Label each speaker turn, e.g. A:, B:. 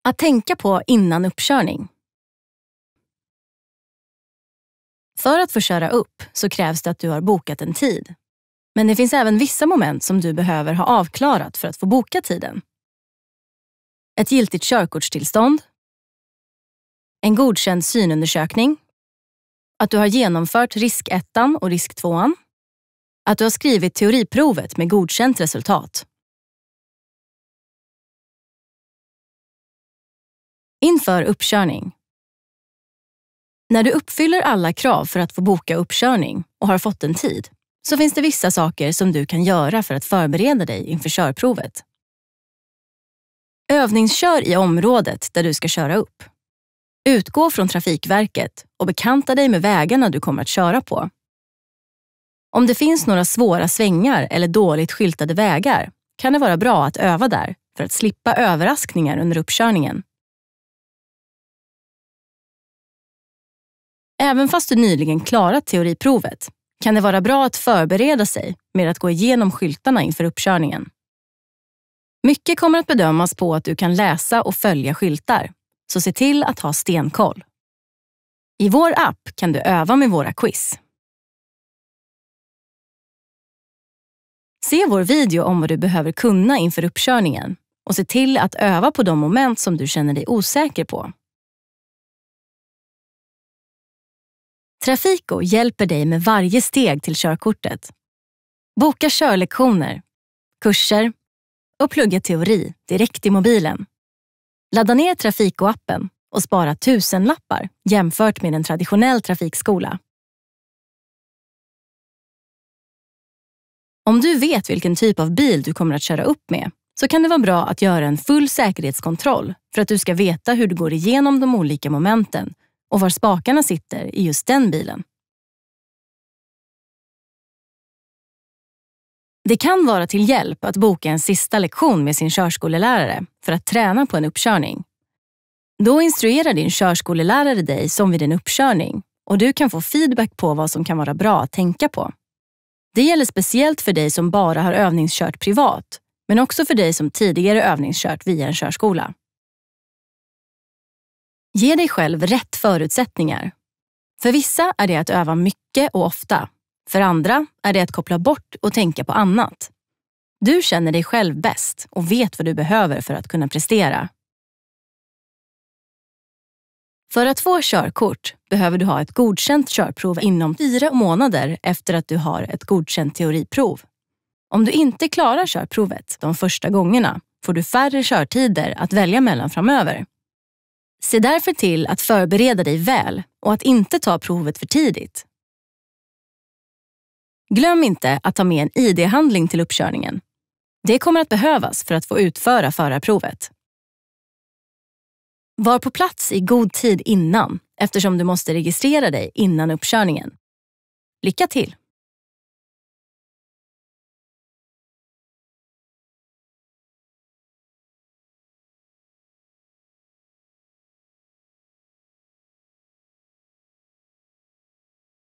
A: Att tänka på innan uppkörning. För att få köra upp så krävs det att du har bokat en tid. Men det finns även vissa moment som du behöver ha avklarat för att få boka tiden. Ett giltigt körkortstillstånd. En godkänd synundersökning. Att du har genomfört risk 1 och risk 2. Att du har skrivit teoriprovet med godkänt resultat. Inför uppkörning. När du uppfyller alla krav för att få boka uppkörning och har fått en tid, så finns det vissa saker som du kan göra för att förbereda dig inför körprovet. Övningskör i området där du ska köra upp. Utgå från Trafikverket och bekanta dig med vägarna du kommer att köra på. Om det finns några svåra svängar eller dåligt skyltade vägar kan det vara bra att öva där för att slippa överraskningar under uppkörningen. Även fast du nyligen klarat teoriprovet kan det vara bra att förbereda sig med att gå igenom skyltarna inför uppkörningen. Mycket kommer att bedömas på att du kan läsa och följa skyltar, så se till att ha stenkoll. I vår app kan du öva med våra quiz. Se vår video om vad du behöver kunna inför uppkörningen och se till att öva på de moment som du känner dig osäker på. Trafiko hjälper dig med varje steg till körkortet. Boka körlektioner, kurser och plugga teori direkt i mobilen. Ladda ner Trafiko-appen och spara 1000-lappar jämfört med en traditionell trafikskola. Om du vet vilken typ av bil du kommer att köra upp med så kan det vara bra att göra en full säkerhetskontroll för att du ska veta hur du går igenom de olika momenten och var spakarna sitter i just den bilen. Det kan vara till hjälp att boka en sista lektion med sin körskolelärare för att träna på en uppkörning. Då instruerar din körskolelärare dig som vid en uppkörning och du kan få feedback på vad som kan vara bra att tänka på. Det gäller speciellt för dig som bara har övningskört privat, men också för dig som tidigare övningskört via en körskola. Ge dig själv rätt förutsättningar. För vissa är det att öva mycket och ofta. För andra är det att koppla bort och tänka på annat. Du känner dig själv bäst och vet vad du behöver för att kunna prestera. För att få körkort behöver du ha ett godkänt körprov inom 4 månader efter att du har ett godkänt teoriprov. Om du inte klarar körprovet de första gångerna får du färre körtider att välja mellan framöver. Se därför till att förbereda dig väl och att inte ta provet för tidigt. Glöm inte att ta med en ID-handling till uppkörningen. Det kommer att behövas för att få utföra förarprovet. Var på plats i god tid innan eftersom du måste registrera dig innan uppkörningen. Lycka till!